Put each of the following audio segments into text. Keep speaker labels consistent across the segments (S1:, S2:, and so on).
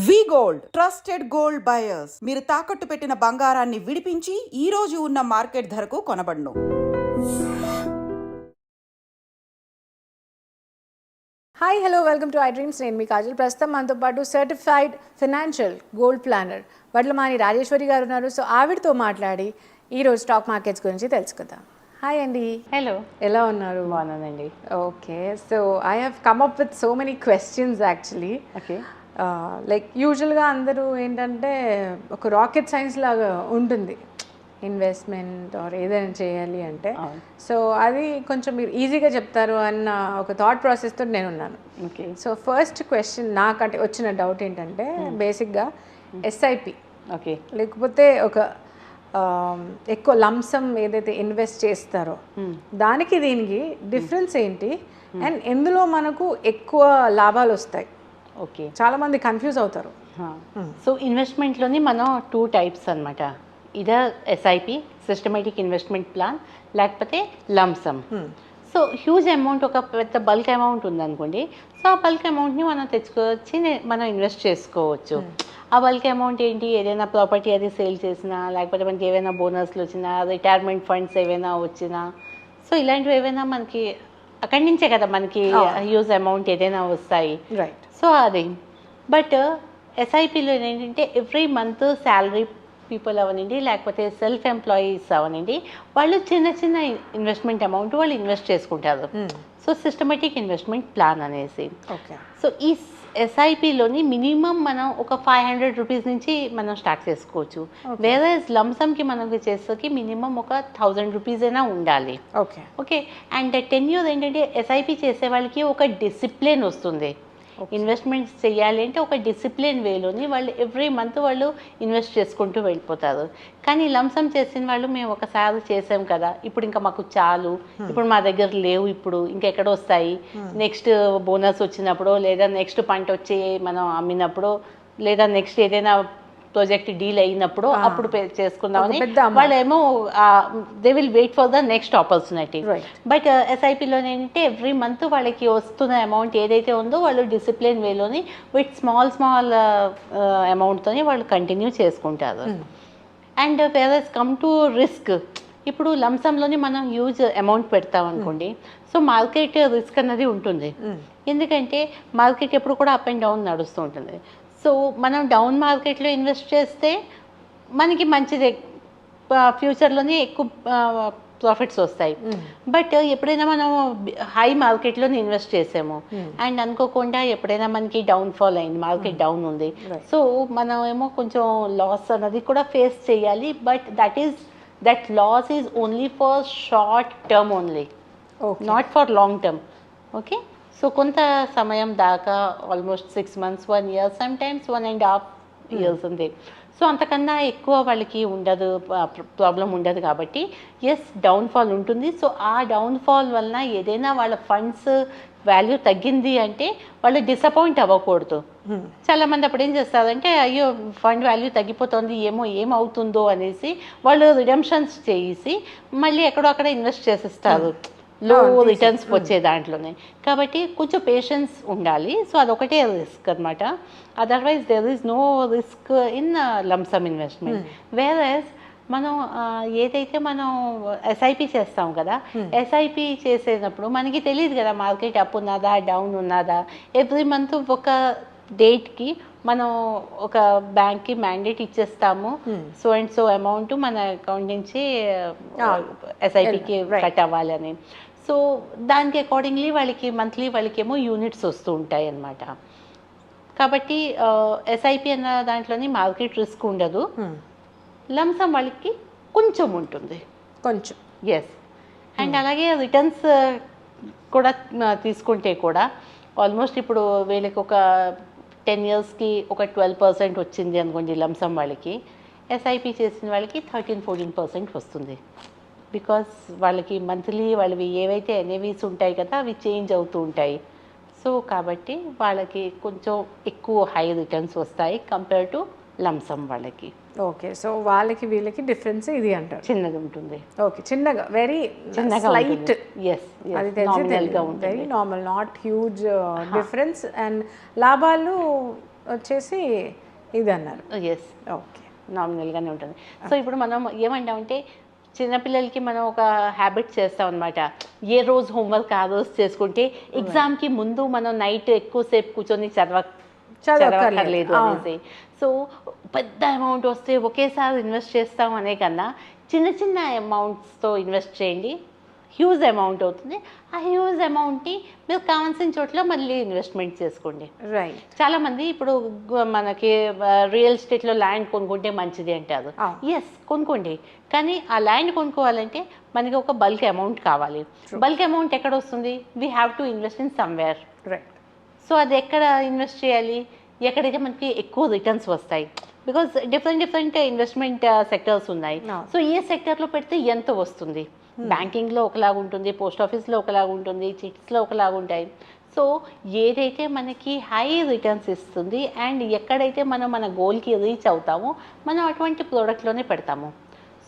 S1: వి gold trusted gold buyers. మీరు తాకట్టు పెట్టిన బంగారాన్ని విడిపించి ఈ రోజు ఉన్న మార్కెట్ ధరకు కొనబడును.
S2: Hi hello welcome to iDreams. నేను మీ కాజల్. ప్రస్తుతం మనతో పాటు certified financial gold planner Vadlamani Rajeshwari గారు ఉన్నారు. సో ఆవిడతో మాట్లాడి ఈరోజు స్టాక్ మార్కెట్స్ గురించి తెలుసుకుందాం. హాయ్ అండి.
S3: హలో,
S2: ఎలా ఉన్నారు?
S3: బాగున్నానండి.
S2: Okay, so I have come up with so many questions actually.
S3: Okay,
S2: like యూజువల్గా అందరూ ఏంటంటే ఒక రాకెట్ సైన్స్ లాగా ఉంటుంది ఇన్వెస్ట్మెంట్ ఆర్ ఏదైనా చేయాలి అంటే. సో అది కొంచెం మీరు ఈజీగా చెప్తారు అన్న ఒక థాట్ ప్రాసెస్తో నేను ఉన్నాను.
S3: ఓకే.
S2: సో ఫస్ట్ క్వశ్చన్ నాకంటే వచ్చిన డౌట్ ఏంటంటే బేసిక్గా ఎస్ఐపి
S3: ఓకే,
S2: లేకపోతే ఒక ఎక్కువ లంసమ్ ఏదైతే ఇన్వెస్ట్ చేస్తారో దానికి దీనికి డిఫరెన్స్ ఏంటి, అండ్ ఎందులో మనకు ఎక్కువ లాభాలు వస్తాయి?
S3: ఓకే,
S2: చాలామంది కన్ఫ్యూజ్ అవుతారు.
S3: సో ఇన్వెస్ట్మెంట్లోని మనం 2 టైప్స్ అనమాట. Either SIP systematic investment plan, లేకపోతే లంసమ్. సో హ్యూజ్ అమౌంట్, ఒక పెద్ద బల్క్ అమౌంట్ ఉందనుకోండి. సో ఆ బల్క్ అమౌంట్ని మనం తెచ్చుకొచ్చి మనం ఇన్వెస్ట్ చేసుకోవచ్చు. ఆ బల్క్ అమౌంట్ ఏంటి, ఏదైనా ప్రాపర్టీ అది సేల్ చేసినా, లేకపోతే మనకి ఏవైనా బోనస్లు వచ్చినా, రిటైర్మెంట్ ఫండ్స్ ఏవైనా వచ్చినా, సో ఇలాంటివి ఏవైనా మనకి అక్కడి నుంచే కదా మనకి హ్యూజ్ అమౌంట్ ఏదైనా వస్తాయి.
S2: రైట్.
S3: సో అది. బట్ ఎస్ఐపిలో ఏంటంటే ఎవ్రీ మంత్ శాలరీ పీపుల్ అవనండి, లేకపోతే సెల్ఫ్ ఎంప్లాయీస్ అవనండి, వాళ్ళు చిన్న చిన్న ఇన్వెస్ట్మెంట్ అమౌంట్ వాళ్ళు ఇన్వెస్ట్ చేసుకుంటారు. సో సిస్టమేటిక్ ఇన్వెస్ట్మెంట్ ప్లాన్ అనేసి.
S2: ఓకే.
S3: సో ఈ ఎస్ఐపిలోని మినిమం మనం ఒక 500 రూపీస్ నుంచి మనం స్టార్ట్ చేసుకోవచ్చు. వేరే లంసమ్కి మనకి చేసేకి మినిమం ఒక 1000 రూపీస్ అయినా ఉండాలి.
S2: ఓకే.
S3: ఓకే. అండ్ 10 ఇయర్స్ ఏంటంటే ఎస్ఐపి చేసే వాళ్ళకి ఒక డిసిప్లిన్ వస్తుంది. ఇన్వెస్ట్మెంట్స్ చేయాలి అంటే ఒక డిసిప్లిన్ వేలోని వాళ్ళు ఎవ్రీ మంత్ వాళ్ళు ఇన్వెస్ట్ చేసుకుంటూ వెళ్ళిపోతారు. కానీ లంసమ్ చేసిన వాళ్ళు మేము ఒకసారి చేసాం కదా, ఇప్పుడు ఇంకా మాకు చాలు, ఇప్పుడు మా దగ్గర లేవు, ఇప్పుడు ఇంకెక్కడ వస్తాయి, నెక్స్ట్ బోనస్ వచ్చినప్పుడు, లేదా నెక్స్ట్ పంట వచ్చి మనం అమ్మినప్పుడు, లేదా నెక్స్ట్ ఏదైనా ప్రాజెక్ట్ డీల్ అయినప్పుడు అప్పుడు చేసుకుందామని వాళ్ళేమో they will wait for the next opportunity. But ఎస్ఐపిలో ఏంటంటే ఎవ్రీ మంత్ వాళ్ళకి వస్తున్న అమౌంట్ ఏదైతే ఉందో వాళ్ళు డిసిప్లిన్ వేలోని విత్ స్మాల్ అమౌంట్తోని వాళ్ళు కంటిన్యూ చేసుకుంటారు. And whereas come to risk. ఇప్పుడు లంసంలోని మనం హ్యూజ్ అమౌంట్ పెడతాం అనుకోండి. సో మార్కెట్ రిస్క్ అన్నది ఉంటుంది. ఎందుకంటే మార్కెట్ ఎప్పుడు కూడా అప్ అండ్ డౌన్ నడుస్తూ ఉంటుంది. సో మనం డౌన్ మార్కెట్లో ఇన్వెస్ట్ చేస్తే మనకి మంచిదే, ఫ్యూచర్లోనే ఎక్కువ ప్రాఫిట్స్ వస్తాయి. బట్ ఎప్పుడైనా మనం హై మార్కెట్లోనే ఇన్వెస్ట్ చేసాము అండ్ అనుకోకుండా ఎప్పుడైనా మనకి డౌన్ఫాల్ అయింది, మార్కెట్ డౌన్ ఉంది, సో మనం ఏమో కొంచెం లాస్ అన్నది కూడా ఫేస్ చేయాలి. But that loss is only for short term only, not for long term. Okay. So కొంత సమయం దాకా almost 6 months, 1 year, sometimes 1.5 years ఉంది. సో అంతకన్నా ఎక్కువ వాళ్ళకి ఉండదు, ప్రాబ్లం ఉండదు. కాబట్టి ఎస్, డౌన్ఫాల్ ఉంటుంది. సో ఆ డౌన్ఫాల్ వలన ఏదైనా వాళ్ళ ఫండ్స్ వాల్యూ తగ్గింది అంటే వాళ్ళు డిసప్పాయింట్ అవ్వకూడదు. చాలామంది అప్పుడు ఏం చేస్తారంటే, అయ్యో ఫండ్ వాల్యూ తగ్గిపోతుంది, ఏమవుతుందో అనేసి వాళ్ళు రిడెంప్షన్స్ చేసి మళ్ళీ ఎక్కడో అక్కడ ఇన్వెస్ట్ చేసేస్తారు లో రిటర్న్స్ వచ్చే దాంట్లోనే. కాబట్టి కొంచెం పేషెన్స్ ఉండాలి. సో అదొకటే రిస్క్ అనమాట. Otherwise there is no risk in lumpsum investment. Whereas మనం ఏదైతే మనం ఎస్ఐపి చేస్తాం కదా, ఎస్ఐపి చేసేటప్పుడు మనకి తెలియదు కదా మార్కెట్ అప్ ఉన్నదా డౌన్ ఉన్నదా. ఎవ్రీ మంత్ ఒక డేట్కి మనం ఒక బ్యాంక్కి మ్యాండేట్ ఇచ్చేస్తాము, సో అండ్ సో అమౌంట్ మన అకౌంట్ నుంచి ఎస్ఐపికి కట్ అవ్వాలని. సో దానికి అకార్డింగ్లీ వాళ్ళకి మంత్లీ వాళ్ళకేమో యూనిట్స్ వస్తూ ఉంటాయి అన్నమాట. కాబట్టి ఎస్ఐపి అన్న దాంట్లోని మార్కెట్ రిస్క్ ఉండదు. లంసమ్ వాళ్ళకి కొంచెం ఉంటుంది, కొంచెం. ఎస్. అండ్ అలాగే రిటర్న్స్ కూడా తీసుకుంటే కూడా ఆల్మోస్ట్ ఇప్పుడు వీళ్ళకి ఒక 10 yearsకి ఒక 12% వచ్చింది అనుకోండి లంసమ్ వాళ్ళకి. ఎస్ఐపి చేసిన వాళ్ళకి 13-14% వస్తుంది. బికాస్ వాళ్ళకి మంత్లీ వాళ్ళవి ఏవైతే ఎన్ఏవీస్ ఉంటాయి కదా అవి చేంజ్ అవుతూ ఉంటాయి. సో కాబట్టి వాళ్ళకి కొంచెం ఎక్కువ హై రిటర్న్స్ వస్తాయి కంపేర్ టు లంసమ్ వాళ్ళకి.
S2: ఓకే. సో వాళ్ళకి వీళ్ళకి డిఫరెన్స్ ఇది అంటారు,
S3: చిన్నది ఉంటుంది.
S2: ఓకే, చిన్నగా, వెరీ స్లైట్.
S3: ఎస్, అది నామినల్గా ఉంటుంది,
S2: very normal, not huge difference. And లాభాలు వచ్చేసి ఇది అన్నారు.
S3: Yes,
S2: okay.
S3: నామినల్గానే ఉంటుంది. సో ఇప్పుడు మనం ఏమంటామంటే చిన్నపిల్లలకి మనం ఒక హ్యాబిట్ చేస్తాం అనమాట. ఏ రోజు హోంవర్క్ ఆ రోజు చేసుకుంటే ఎగ్జామ్కి ముందు మనం నైట్ ఎక్కువసేపు కూర్చొని చదవక్కర్లేదు అనేసి. సో పెద్ద అమౌంట్ వస్తే ఒకేసారి ఇన్వెస్ట్ చేస్తాం అనే కన్నా చిన్న చిన్న అమౌంట్స్తో ఇన్వెస్ట్ చేయండి. హ్యూజ్ అమౌంట్ అవుతుంది. ఆ హ్యూజ్ అమౌంట్ని మీరు కావాల్సిన చోట్ల మళ్ళీ ఇన్వెస్ట్మెంట్ చేసుకోండి.
S2: రైట్.
S3: చాలామంది ఇప్పుడు మనకి రియల్ ఎస్టేట్లో ల్యాండ్ కొనుక్కుంటే మంచిది అంటారు. ఎస్, కొనుక్కోండి. కానీ ఆ ల్యాండ్ కొనుక్కోవాలంటే మనకి ఒక బల్క్ అమౌంట్ కావాలి. బల్క్ అమౌంట్ ఎక్కడ వస్తుంది? We have to invest in somewhere.
S2: Right.
S3: So అది ఎక్కడ ఇన్వెస్ట్ చేయాలి? ఎక్కడైతే మనకి ఎక్కువ రిటర్న్స్ వస్తాయి. బికాజ్ డిఫరెంట్ ఇన్వెస్ట్మెంట్ సెక్టర్స్ ఉన్నాయి. సో ఏ సెక్టర్లో పెడితే ఎంత వస్తుంది? బ్యాంకింగ్లో ఒకలాగా ఉంటుంది, పోస్ట్ ఆఫీస్లో ఒకలాగా ఉంటుంది, చిట్స్లో ఒకలాగా ఉంటాయి. సో ఏదైతే మనకి హై రిటర్న్స్ ఇస్తుంది అండ్ ఎక్కడైతే మనం మన గోల్కి రీచ్ అవుతామో మనం అటువంటి ప్రోడక్ట్లోనే పెడతాము.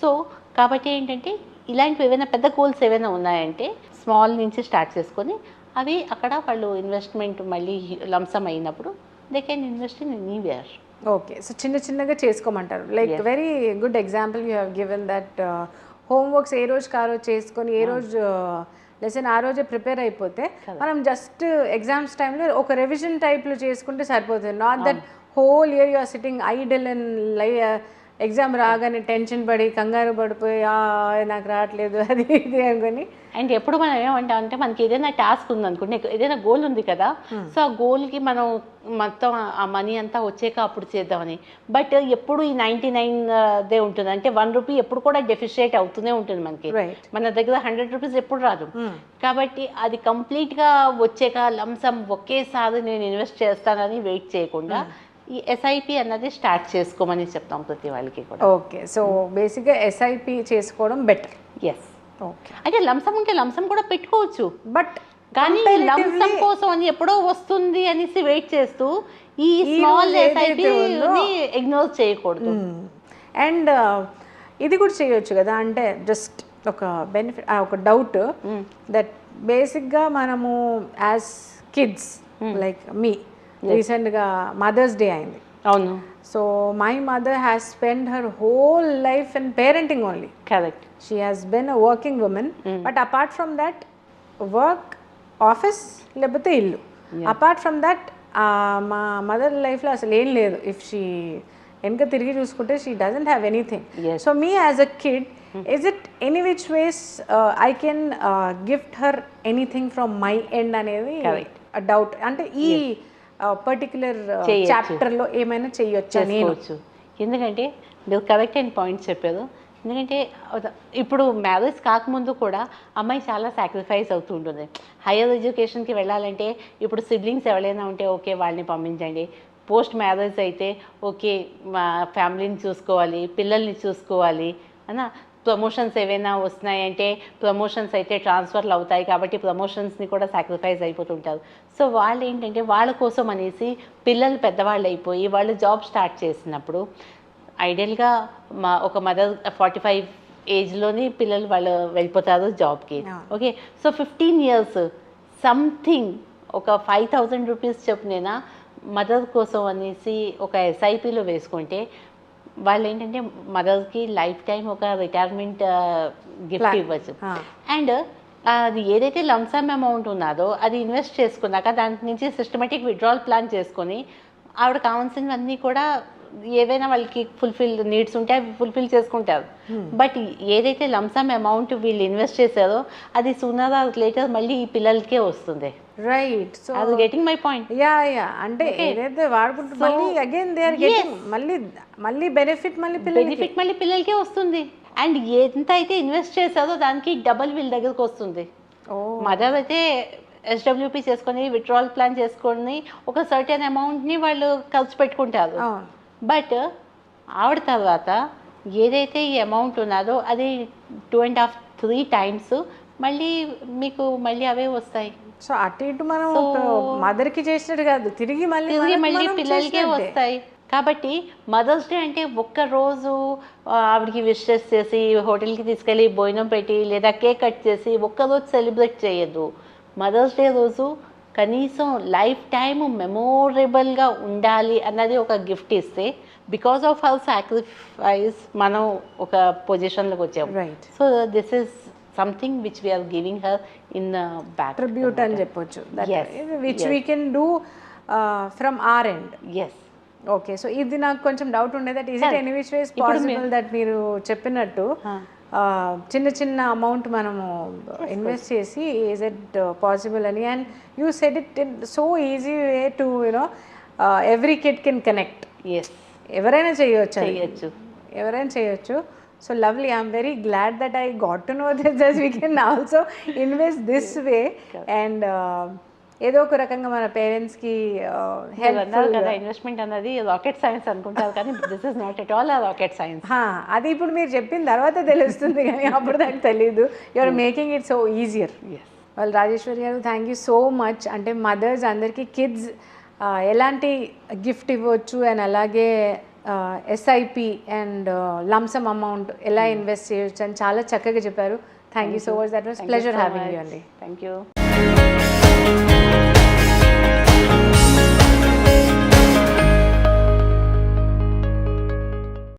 S3: సో కాబట్టి ఏంటంటే ఇలాంటివి ఏవైనా పెద్ద గోల్స్ ఏవైనా ఉన్నాయంటే స్మాల్ నుంచి స్టార్ట్ చేసుకొని అవి అక్కడ వాళ్ళు ఇన్వెస్ట్మెంట్ మళ్ళీ లంసమ్ అయినప్పుడు they can invest in anywhere.
S2: Okay. So చిన్నగా చేసుకోమంటారు. Like very good example you have given that homeworks ఏ రోజుకి ఆ రోజు చేసుకొని ఏ రోజు లెసన్ ఆ రోజే ప్రిపేర్ అయిపోతే మనం జస్ట్ ఎగ్జామ్స్ టైంలో ఒక రివిజన్ టైప్లో చేసుకుంటే సరిపోతుంది. Not that whole year you are sitting idle and exam రాగానే టెన్షన్ పడి కంగారు పడిపోయి నాకు రావట్లేదు అది ఇది అనుకొని.
S3: అండ్ ఎప్పుడు మనం ఏమంటాం అంటే మనకి ఏదైనా టాస్క్ ఉందనుకోండి, ఏదైనా గోల్ ఉంది కదా, సో ఆ గోల్కి మనం మొత్తం ఆ మనీ అంతా వచ్చాక అప్పుడు చేద్దామని. బట్ ఎప్పుడు ఈ 99 ఉంటుంది. అంటే 1 రూపీ ఎప్పుడు కూడా డెఫిషియేట్ అవుతూనే ఉంటుంది మనకి. మన దగ్గర 100 రూపీస్ ఎప్పుడు రాదు. కాబట్టి అది కంప్లీట్గా వచ్చాక లంసమ్ ఒకేసారి నేను ఇన్వెస్ట్ చేస్తానని వెయిట్ చేయకుండా ఈ ఎస్ఐపి అన్నది స్టార్ట్ చేసుకోమని చెప్తాం ప్రతి వాళ్ళకి కూడా.
S2: ఓకే. సో బేసిక్గా ఎస్ఐపి చేసుకోవడం బెటర్.
S3: ఎస్. ఓకే. అంటే లంసమ్ ఉంటే లంసమ్ కూడా పెట్టుకోవచ్చు.
S2: బట్
S3: కానీ లంసమ్ కోసం అని ఎప్పుడో వస్తుంది అనేసి వెయిట్ చేస్తూ ఈ స్మాల్ ఎస్ఐపిని ఇగ్నోర్ చేయకూడదు.
S2: అండ్ ఇది కూడా చేయొచ్చు కదా, అంటే జస్ట్ ఒక బెనిఫిట్ ఒక డౌట్ దట్ బేసిక్గా మనము యాజ్ కిడ్స్ లైక్ మీ రీసెంట్గా మదర్స్ డే అయింది.
S3: అవును.
S2: So my mother has spend her whole life in parenting only.
S3: Correct.
S2: She has Ben a working women. But apart from that work, office లేకపోతే ఇల్లు. Apart from that మా mother లైఫ్లో అసలు ఏం లేదు. ఇఫ్ షీ వెనక తిరిగి చూసుకుంటే she doesn't have anything. So me as a kid, is it any which ways I can gift her anything from my end అనేది a doubt. అంటే ఈ పర్టికులర్ చాప్టర్లో ఏమైనా చేయొచ్చా నేను?
S3: ఎందుకంటే మీరు కరెక్ట్ అయిన పాయింట్ చెప్పారు. ఎందుకంటే ఇప్పుడు మ్యారేజ్ కాకముందు కూడా అమ్మాయి చాలా సాక్రిఫైస్ అవుతూ ఉంటుంది. హైయర్ ఎడ్యుకేషన్కి వెళ్ళాలంటే ఇప్పుడు సిబ్లింగ్స్ ఎవరైనా ఉంటే ఓకే వాళ్ళని పంపించండి. పోస్ట్ మ్యారేజ్ అయితే ఓకే మా ఫ్యామిలీని చూసుకోవాలి, పిల్లల్ని చూసుకోవాలి అన్న. ప్రమోషన్స్ ఏవైనా వస్తున్నాయంటే ప్రమోషన్స్ అయితే ట్రాన్స్ఫర్లు అవుతాయి కాబట్టి ప్రమోషన్స్ని కూడా సాక్రిఫైస్ అయిపోతుంటారు. సో వాళ్ళు ఏంటంటే వాళ్ళ కోసం అనేసి పిల్లలు పెద్దవాళ్ళు అయిపోయి వాళ్ళు జాబ్ స్టార్ట్ చేసినప్పుడు ఐడియల్గా ఒక మదర్ 45 ఏజ్లోని పిల్లలు వాళ్ళు వెళ్ళిపోతారు జాబ్కి. ఓకే. సో 15 ఇయర్స్ సంథింగ్ ఒక 5,000 రూపీస్ చొప్పునైనా మదర్ కోసం అనేసి ఒక ఎస్ఐపిలో వేసుకుంటే వాళ్ళు ఏంటంటే మదర్కి లైఫ్ టైం ఒక రిటైర్మెంట్ గిఫ్ట్ ఇవ్వచ్చు. అండ్ అది ఏదైతే లంసమ్ అమౌంట్ ఉన్నదో అది ఇన్వెస్ట్ చేసుకున్నాక దాని నుంచి సిస్టమేటిక్ విత్డ్రాల్ ప్లాన్ చేసుకొని ఆవిడ కావాల్సినవన్నీ కూడా ఏవైనా వాళ్ళకి నీడ్స్ ఉంటే అవి ఫుల్ఫిల్ చేసుకుంటారు. బట్ ఏదైతే లంసమ్ అమౌంట్ వీళ్ళు ఇన్వెస్ట్ చేశారో అది సూనర్ ఆర్ లేటర్ మళ్ళీ ఈ పిల్లలకే వస్తుంది.
S2: రైట్. సో
S3: అది గెటింగ్ మై పాయింట్.
S2: యా అంటే ఏదైతే వాడుకుంటారు మళ్ళీ అగైన్ దే ఆర్ గెటింగ్ మళ్ళీ బెనిఫిట్ మళ్ళీ
S3: పిల్లలకే వస్తుంది. అండ్ ఎంత అయితే ఇన్వెస్ట్ చేశారో దానికి డబల్ వీళ్ళ దగ్గరకు వస్తుంది. మదర్ అయితే ఎస్డబ్ల్యూపీ చేసుకొని విత్డ్రాల్ ప్లాన్ చేసుకొని ఒక సర్టెన్ అమౌంట్ని వాళ్ళు ఖర్చు పెట్టుకుంటారు. బట్ ఆవిడ తర్వాత ఏదైతే ఈ అమౌంట్ ఉన్నదో అది 2.5-3 times మళ్ళీ మీకు మళ్ళీ అవే వస్తాయి.
S2: సో అటు ఇటు మనం మదర్కి చేసినట్టు కాదు, తిరిగి మళ్ళీ
S3: పిల్లలకే వస్తాయి. కాబట్టి మదర్స్ డే అంటే ఒక్కరోజు ఆవిడకి విషెస్ చేసి హోటల్కి తీసుకెళ్ళి భోజనం పెట్టి లేదా కేక్ కట్ చేసి ఒక్కరోజు సెలబ్రేట్ చేయొద్దు. మదర్స్ డే రోజు కనీసం లైఫ్ టైం మెమోరబుల్గా ఉండాలి అన్నది ఒక గిఫ్ట్ ఇస్తే బికాస్ ఆఫ్ హర్ సాక్రిఫైస్ మనం ఒక పొజిషన్లోకి వచ్చాము.
S2: Right.
S3: So this is something which we are giving her in back
S2: tribute అని చెప్పొచ్చు,
S3: Yes,
S2: which
S3: yes.
S2: We can do from our end.
S3: Yes.
S2: Okay, so ఇది నాకు కొంచెం డౌట్ ఉండేది that is it any which ways
S3: ఇప్పుడు
S2: possible that మీరు చెప్పినట్టు చిన్న చిన్న అమౌంట్ మనము ఇన్వెస్ట్ చేసి ఈజ్ ఇట్ పాసిబుల్ అని, and you said it in so easy way to you know every kid can connect.
S3: Yes,
S2: ఎవరైనా చేయొచ్చు,
S3: చేయొచ్చు.
S2: ఎవరైనా చేయొచ్చు. So lovely, I'm very glad that I got to know this that we can also invest this way, and ఏదో ఒక రకంగా మన పేరెంట్స్కి
S3: అన్నారు కదా ఇన్వెస్ట్మెంట్ అన్నది రాకెట్ సైన్స్ అనుకుంటారు, కానీ this is not at all rocket science.
S2: అది ఇప్పుడు మీరు చెప్పిన తర్వాత తెలుస్తుంది, కానీ అప్పుడు నాకు తెలీదు. You are making it so easier. వాళ్ళు రాజేశ్వరి గారు, థ్యాంక్ యూ సో మచ్. అంటే మదర్స్ అందరికీ కిడ్స్ ఎలాంటి గిఫ్ట్ ఇవ్వచ్చు, అండ్ అలాగే ఎస్ఐపి అండ్ లంసమ్ అమౌంట్ ఎలా ఇన్వెస్ట్ చేయొచ్చు అని చాలా చక్కగా చెప్పారు. Thank you so much. That was pleasure having you అండి.
S3: Thank you.